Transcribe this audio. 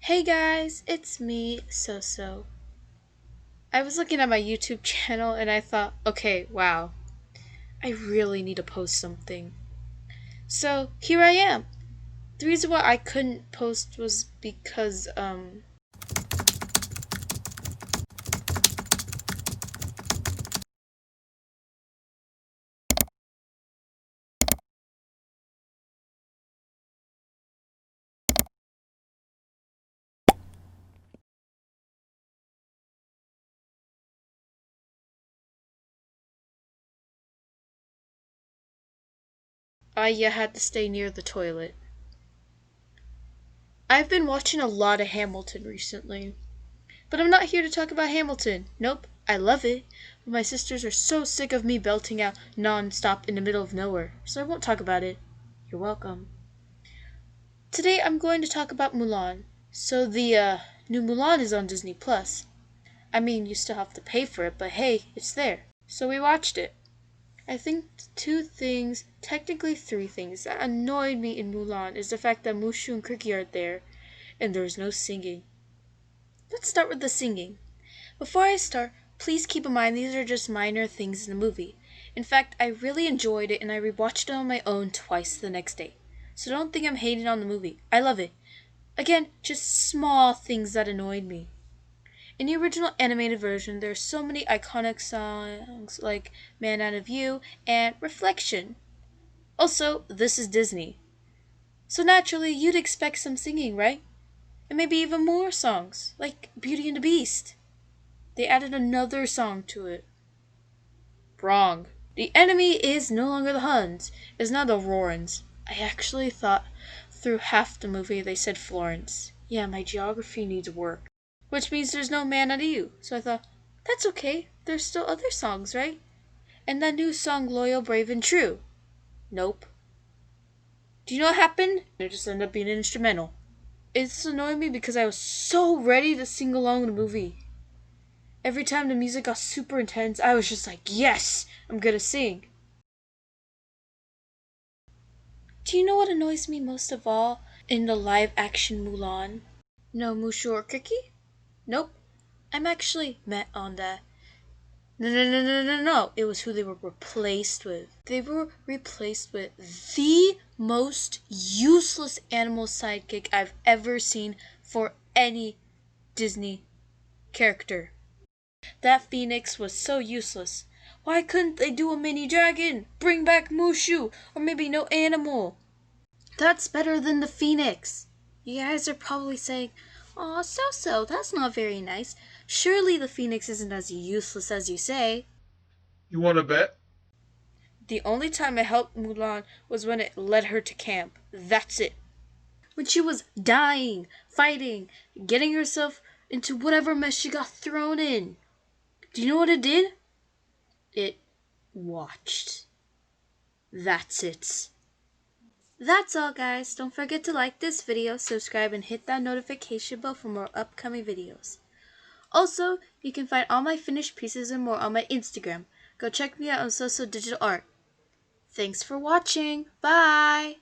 Hey guys, it's me, Soso. I was looking at my YouTube channel and I thought, okay, wow, I really need to post something. So here I am. The reason why I couldn't post was because, I had to stay near the toilet. I've been watching a lot of Hamilton recently. But I'm not here to talk about Hamilton. Nope, I love it. But my sisters are so sick of me belting out non-stop in the middle of nowhere, so I won't talk about it. You're welcome. Today I'm going to talk about Mulan. So the new Mulan is on Disney Plus. I mean, you still have to pay for it, but hey, it's there. So we watched it. I think two things, technically three things, that annoyed me in Mulan is the fact that Mushu and Kriki aren't there, and there's no singing. Let's start with the singing. Before I start, please keep in mind these are just minor things in the movie. In fact, I really enjoyed it and I rewatched it on my own twice the next day. So don't think I'm hating on the movie. I love it. Again, just small things that annoyed me. In the original animated version, there are so many iconic songs like Man Out of You and Reflection. Also, this is Disney. So naturally, you'd expect some singing, right? And maybe even more songs, like Beauty and the Beast. They added another song to it. Wrong. The enemy is no longer the Huns. It's now the Rorans. I actually thought through half the movie they said Florence. Yeah, my geography needs work. Which means there's no Man Out of You. So I thought, that's okay. There's still other songs, right? And that new song, Loyal, Brave, and True. Nope. Do you know what happened? It just ended up being an instrumental. It's annoying me because I was so ready to sing along with the movie. Every time the music got super intense, I was just like, yes, I'm gonna sing. Do you know what annoys me most of all in the live action Mulan? No Mushu or Kriki? Nope. I'm actually met on that. No. It was who they were replaced with. They were replaced with the most useless animal sidekick I've ever seen for any Disney character. That phoenix was so useless. Why couldn't they do a mini dragon? Bring back Mushu, or maybe no animal. That's better than the phoenix. You guys are probably saying, "Aw, so, that's not very nice. Surely the phoenix isn't as useless as you say." You want to bet? The only time I helped Mulan was when it led her to camp. That's it. When she was dying, fighting, getting herself into whatever mess she got thrown in. Do you know what it did? It watched. That's it. That's all guys. Don't forget to like this video, subscribe, and hit that notification bell for more upcoming videos. Also, you can find all my finished pieces and more on my Instagram. Go check me out on Soso Digital Art. Thanks for watching. Bye!